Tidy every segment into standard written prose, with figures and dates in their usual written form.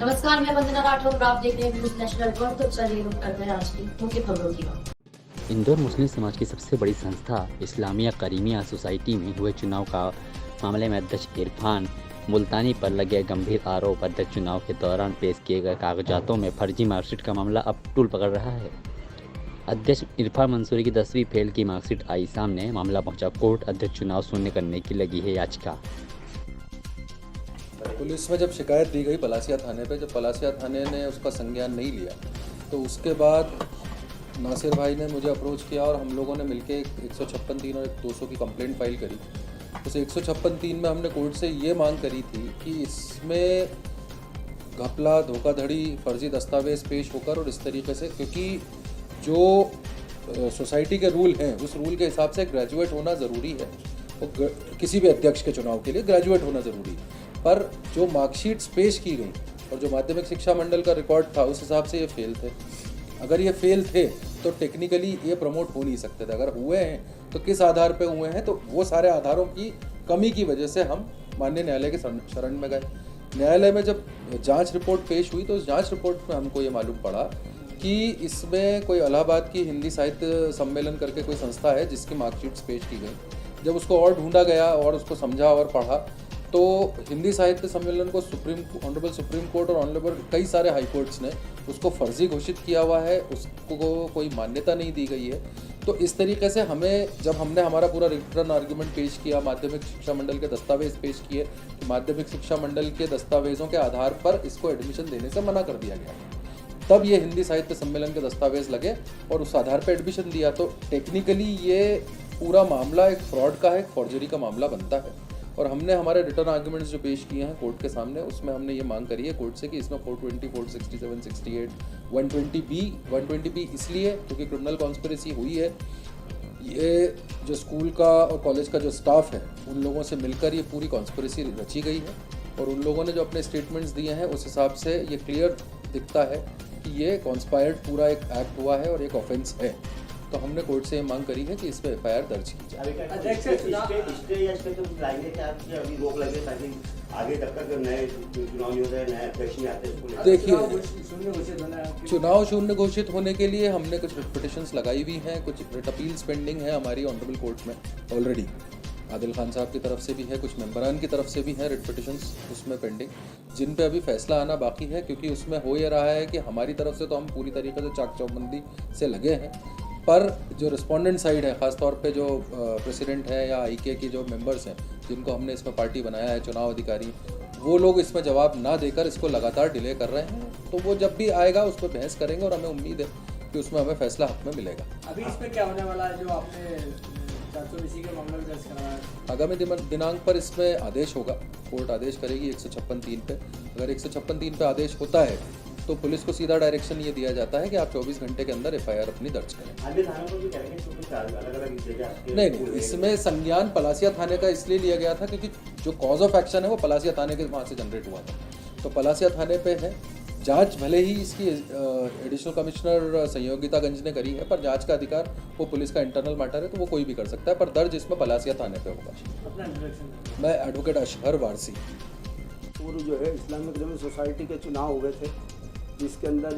नमस्कार, मैं वंदना राठौर और आप देख रहे हैं न्यूज़ नेशनल वर्ल्ड। तो चलिए रुक करते हैं आज की मुख्य खबरों की ओर। इंदौर मुस्लिम समाज की सबसे बड़ी संस्था इस्लामिया करीमिया सोसाइटी में हुए चुनाव का मामले में अध्यक्ष इरफान मुल्तानी पर लगे गंभीर आरोप। अध्यक्ष चुनाव के दौरान पेश किए गए कागजातों में फर्जी मार्कशीट का मामला अब तूल पकड़ रहा है। अध्यक्ष इरफान मंसूरी की 10वीं फेल की मार्कशीट आई सामने, मामला पहुंचा कोर्ट। अध्यक्ष चुनाव शून्य करने की लगी है याचिका। पुलिस में जब शिकायत दी गई पलासिया थाने पे, जब पलासिया थाने ने उसका संज्ञान नहीं लिया तो उसके बाद नासिर भाई ने मुझे अप्रोच किया और हम लोगों ने मिलके 156(3) और 200 की कंप्लेंट फाइल करी। उस 156(3) में हमने कोर्ट से ये मांग करी थी कि इसमें घपला, धोखाधड़ी, फर्जी दस्तावेज पेश होकर और इस तरीके से, क्योंकि जो सोसाइटी के रूल हैं उस रूल के हिसाब से ग्रेजुएट होना ज़रूरी है और किसी भी अध्यक्ष के चुनाव के लिए ग्रेजुएट होना ज़रूरी है। पर जो मार्कशीट्स पेश की गई और जो माध्यमिक शिक्षा मंडल का रिकॉर्ड था उस हिसाब से ये फेल थे। अगर ये फेल थे तो टेक्निकली ये प्रमोट हो नहीं सकते थे। अगर हुए हैं तो किस आधार पे हुए हैं, तो वो सारे आधारों की कमी की वजह से हम माननीय न्यायालय के शरण में गए। न्यायालय में जब जांच रिपोर्ट पेश हुई तो उस जांच रिपोर्ट में हमको ये मालूम पड़ा कि इसमें कोई इलाहाबाद की हिंदी साहित्य सम्मेलन करके कोई संस्था है जिसकी मार्कशीट्स पेश की गई। जब उसको और ढूंढा गया और उसको समझा और पढ़ा तो हिंदी साहित्य सम्मेलन को ऑनरेबल सुप्रीम कोर्ट और ऑनरेबल कई सारे हाई कोर्ट्स ने उसको फर्जी घोषित किया हुआ है, उसको कोई मान्यता नहीं दी गई है। तो इस तरीके से हमें, जब हमने हमारा पूरा रिटर्न आर्ग्यूमेंट पेश किया, माध्यमिक शिक्षा मंडल के दस्तावेज पेश किए, तो माध्यमिक शिक्षा मंडल के दस्तावेजों के आधार पर इसको एडमिशन देने से मना कर दिया गया। तब ये हिंदी साहित्य सम्मेलन के दस्तावेज लगे और उस आधार पर एडमिशन दिया। तो टेक्निकली ये पूरा मामला एक फ्रॉड का है, एक फॉर्जरी का मामला बनता है। और हमने हमारे रिटर्न आर्ग्यूमेंट्स जो पेश किए हैं कोर्ट के सामने, उसमें हमने ये मांग करी है कोर्ट से कि इसमें 420, 467, 68, 120B इसलिए क्योंकि क्रिमिनल कॉन्स्पिरेसी हुई है। ये जो स्कूल का और कॉलेज का जो स्टाफ है उन लोगों से मिलकर ये पूरी कॉन्स्पिरेसी रची गई है और उन लोगों ने जो अपने स्टेटमेंट्स दिए हैं उस हिसाब से ये क्लियर दिखता है कि ये कॉन्स्पायर्ड पूरा एक एक्ट हुआ है और एक ऑफेंस है। तो हमने कोर्ट से ये मांग करी है कि इस पर FIR दर्ज की जाए। देखिए, चुनाव शून्य घोषित होने के लिए हमने कुछ पिटिशंस लगाई हुई हैं, कुछ रिट अपील्स पेंडिंग है हमारी ऑनरेबल कोर्ट में ऑलरेडी। आदिल खान साहब की तरफ से भी है, कुछ मेंबरान की तरफ से भी है रिट पिटिशंस उसमें पेंडिंग, जिन पे अभी फैसला आना बाकी है। क्योंकि उसमें हो ये रहा है कि हमारी तरफ से तो हम पूरी तरीके से चाक चौबंदी से लगे हैं, पर जो रिस्पोंडेंट साइड है, ख़ासतौर पे जो प्रेसिडेंट है या IK के जो मेंबर्स हैं जिनको हमने इसमें पार्टी बनाया है, चुनाव अधिकारी, वो लोग इसमें जवाब ना देकर इसको लगातार डिले कर रहे हैं। तो वो जब भी आएगा उस पर बहस करेंगे और हमें उम्मीद है कि उसमें हमें फैसला हक में मिलेगा। अभी इस पर क्या होने वाला है जो आपने 420 के मामले में दर्ज कराया है? आगामी दिनांक पर इसमें आदेश होगा, कोर्ट आदेश करेगी 156(3) पे। अगर 156(3) पे आदेश होता है तो पुलिस को सीधा डायरेक्शन ये दिया जाता है कि आप 24 घंटे के अंदर FIR अपनी दर्ज करें। नहीं, इसमें संज्ञान पलासिया थाने का इसलिए लिया गया था क्योंकि जो कॉज ऑफ एक्शन है वो पलासिया थाने के वहाँ से जनरेट हुआ था, तो पलासिया थाने पे है। जांच भले ही इसकी एडिशनल कमिश्नर संयोगितागंज ने करी है, पर जांच का अधिकार वो पुलिस का इंटरनल मैटर है, तो वो कोई भी कर सकता है, पर दर्ज इसमें पलासिया थाने पे होगा। मैं एडवोकेट अशहर वारसी। पूर्व जो है इस्लामिक करीमिया सोसाइटी के चुनाव हो गए थे, जिसके अंदर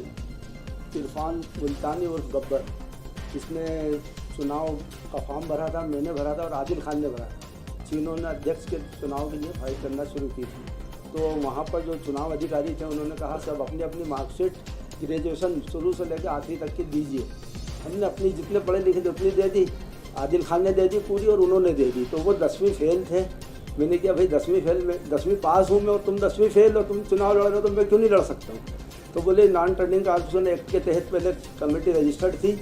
इरफान मुल्तानी और गब्बर, इसने चुनाव का फॉर्म भरा था, मैंने भरा था और आदिल खान ने भरा था। तीनों ने अध्यक्ष के चुनाव के लिए फाइट करना शुरू की थी। तो वहाँ पर जो चुनाव अधिकारी थे उन्होंने कहा सब अपनी अपनी मार्कशीट ग्रेजुएशन शुरू से लेकर आखिरी तक की दीजिए। हमने अपनी जितने पढ़े लिखे थे उतनी दे दी, आदिल खान ने दे दी पूरी और उन्होंने दे दी। तो वो 10वीं फेल थे। मैंने कहा भाई 10वीं फेल में 10वीं पास हूँ मैं और तुम 10वीं फेल हो, तुम चुनाव लड़ रहे हो तो मैं क्यों नहीं लड़ सकता हूँ? तो बोले नॉन टर्निंग कॉर्पोरेशन एक्ट के तहत पहले कमेटी रजिस्टर्ड थी,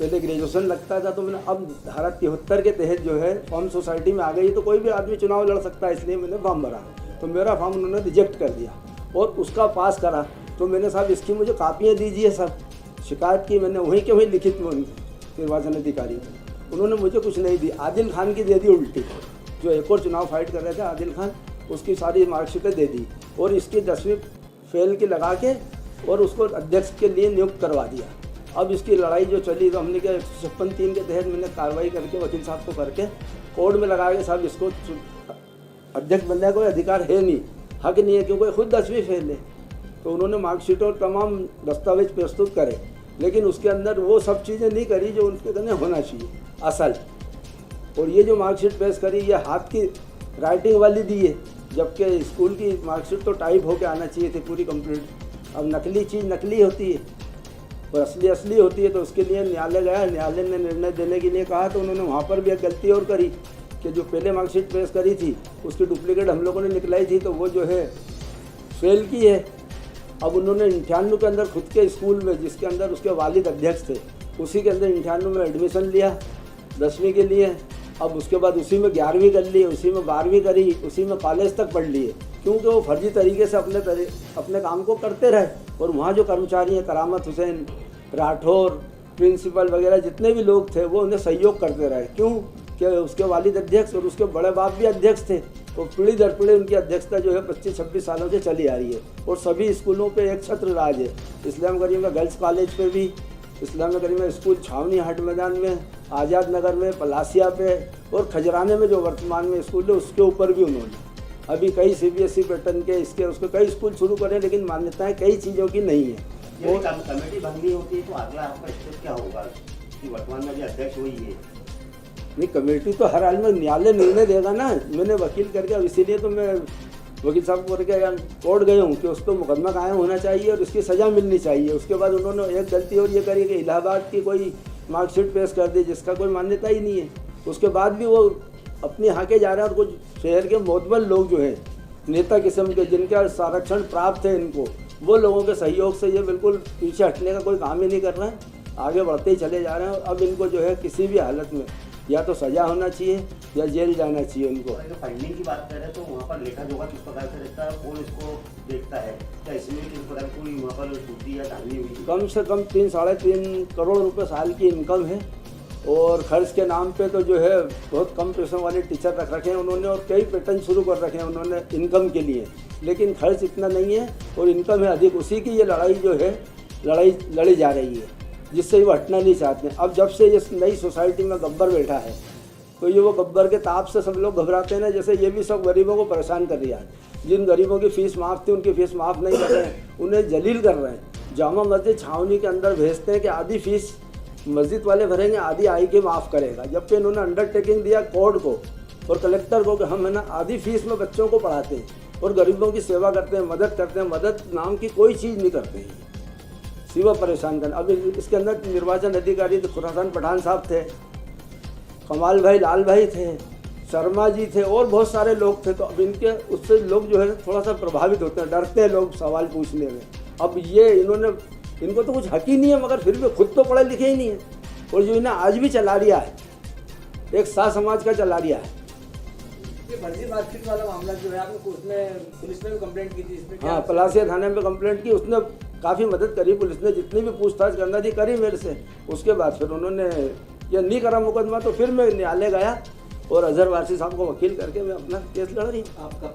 पहले ग्रेजुएशन लगता था। तो मैंने अब धारा 73 के तहत जो है फॉर्म सोसाइटी में आ गई, तो कोई भी आदमी चुनाव लड़ सकता है, इसलिए मैंने फॉर्म भरा। तो मेरा फॉर्म उन्होंने रिजेक्ट कर दिया और उसका पास करा। तो मैंने साहब इसकी मुझे कापियाँ दीजिए, सब शिकायत की मैंने वहीं के वहीं लिखित में उनके निर्वाचन अधिकारी को, उन्होंने मुझे कुछ नहीं दी। आदिल खान की दे दी उल्टी, जो एक और चुनाव फाइट कर रहे थे आदिल खान, उसकी सारी मार्कशीटें दे दी और इसकी 10वीं फेल की लगा के और उसको अध्यक्ष के लिए नियुक्त करवा दिया। अब इसकी लड़ाई जो चली तो हमने क्या 156(3) के तहत मैंने कार्रवाई करके वकील साहब को करके कोर्ट में लगा के साहब इसको अध्यक्ष बनने का कोई अधिकार है नहीं, हक नहीं है, क्योंकि खुद 10वीं फेल है। तो उन्होंने मार्कशीट और तमाम दस्तावेज प्रस्तुत करे, लेकिन उसके अंदर वो सब चीज़ें नहीं करी जो उनके अंदर होना चाहिए असल। और ये जो मार्कशीट पेश करी ये हाथ की राइटिंग वाली दी है, जबकि स्कूल की मार्कशीट तो टाइप होके आना चाहिए थी पूरी कंप्लीट। अब नकली चीज़ नकली होती है और असली असली होती है, तो उसके लिए न्यायालय गया, न्यायालय ने निर्णय देने के लिए कहा, तो उन्होंने वहाँ पर भी एक गलती और करी कि जो पहले मार्कशीट पेश करी थी उसकी डुप्लीकेट हम लोगों ने निकलाई थी, तो वो जो है फेल की है। अब उन्होंने 98 के अंदर खुद के स्कूल में, जिसके अंदर उसके वालिद अध्यक्ष थे, उसी के अंदर 98 में एडमिशन लिया 10वीं के लिए। अब उसके बाद उसी में 11वीं कर ली, उसी में 12वीं करी, उसी में कॉलेज तक पढ़ लिए, क्योंकि वो फर्जी तरीके से अपने काम को करते रहे। और वहाँ जो कर्मचारी हैं, करामत हुसैन, राठौर, प्रिंसिपल वगैरह जितने भी लोग थे, वो उन्हें सहयोग करते रहे। क्यों कि उसके वालिद अध्यक्ष और उसके बड़े बाप भी अध्यक्ष थे, तो पीढ़ी दर पीढ़ी उनकी अध्यक्षता जो है 25-26 सालों से चली आ रही है। और सभी स्कूलों पे एक छत्र राज है। इस्लाम करीमा गर्ल्स कॉलेज पे भी, इस्लाम करीमा स्कूल छावनी हाट मैदान में, आज़ाद नगर में, पलासिया पे और खजराने में जो वर्तमान में स्कूल है उसके ऊपर भी उन्होंने अभी कई CBSE पैटर्न के इसके उसके कई स्कूल शुरू करे, लेकिन मान्यताएँ कई चीज़ों की नहीं है। यदि कमेटी बननी होती है तो अगला आपका स्टेप क्या होगा कि वर्तमान में भी अध्यक्ष हुई है? नहीं, कमेटी तो हर हाल में न्यायालय निर्णय देगा ना। मैंने वकील करके, अब इसीलिए तो मैं वकील साहब को करके कोर्ट गए हूँ कि उसको मुकदमा कायम होना चाहिए और उसकी सज़ा मिलनी चाहिए। उसके बाद उन्होंने एक गलती और ये करी कि इलाहाबाद की कोई मार्कशीट पेश कर दी जिसका कोई मान्यता ही नहीं है। उसके बाद भी वो अपनी हाके जा रहे हैं और कुछ शहर के मोतबर लोग जो हैं, नेता किस्म के, जिनका संरक्षण प्राप्त है इनको, वो लोगों के सहयोग से ये बिल्कुल पीछे हटने का कोई काम ही नहीं कर रहे हैं, आगे बढ़ते ही चले जा रहे हैं। अब इनको जो है किसी भी हालत में या तो सज़ा होना चाहिए या जेल जाना चाहिए इनको। अगर फंडिंग की बात करें तो वहाँ पर लेखा जोखा किस प्रकार से रहता है, कौन इसको देखता है, क्या इसमें किस प्रकार कोई वहाँ पर त्रुटि या धांधली हुई? कम से कम 3-3.5 करोड़ रुपए साल की इनकम है। और खर्च के नाम पे तो जो है बहुत कम पैसों वाले टीचर रख रखे हैं उन्होंने, और कई पैटर्न शुरू कर रखे हैं उन्होंने इनकम के लिए, लेकिन खर्च इतना नहीं है और इनकम है अधिक। उसी की ये लड़ाई जो है लड़ी जा रही है, जिससे वो हटना नहीं चाहते। अब जब से ये नई सोसाइटी में गब्बर बैठा है, तो ये वो गब्बर के ताप से सब लोग घबराते हैं ना, जैसे ये भी सब गरीबों को परेशान कर रहा है। जिन गरीबों की फ़ीस माफ़ थी उनकी फ़ीस माफ़ नहीं कर रहे हैं, उन्हें जलील कर रहे हैं। जामा मस्जिद छावनी के अंदर भेजते हैं कि आधी फ़ीस मस्जिद वाले भरेंगे, आधी आई के माफ़ करेगा, जबकि इन्होंने अंडरटेकिंग दिया कोर्ट को और कलेक्टर को कि हम है ना आधी फीस में बच्चों को पढ़ाते हैं और गरीबों की सेवा करते हैं, मदद करते हैं। मदद नाम की कोई चीज़ नहीं करते हैं, सिवा परेशान करना। अब इसके अंदर निर्वाचन अधिकारी तो खुरासान पठान साहब थे, कमाल भाई लाल भाई थे, शर्मा जी थे और बहुत सारे लोग थे। तो अब इनके उससे लोग जो है थोड़ा सा प्रभावित होते हैं, डरते हैं लोग सवाल पूछने में। अब ये इनको तो कुछ हक ही नहीं है, मगर फिर भी खुद तो पढ़े लिखे ही नहीं है। और जो इन्हें आज भी चला रिया है, एक सा समाज का चला रिया है। ये फर्जी मार्कशीट वाला मामला जो है, आपने उसमें पुलिस ने भी कंप्लेंट की थी इसमें? हाँ, पलासिया थाने में कंप्लेंट की, उसने काफ़ी मदद करी, पुलिस ने जितनी भी पूछताछ करना थी करी मेरे से। उसके बाद फिर उन्होंने ये नहीं करा मुकदमा, तो फिर मैं न्यायालय गया और अजहर वारसी साहब को वकील करके मैं अपना केस लड़ रही हूँ। आपका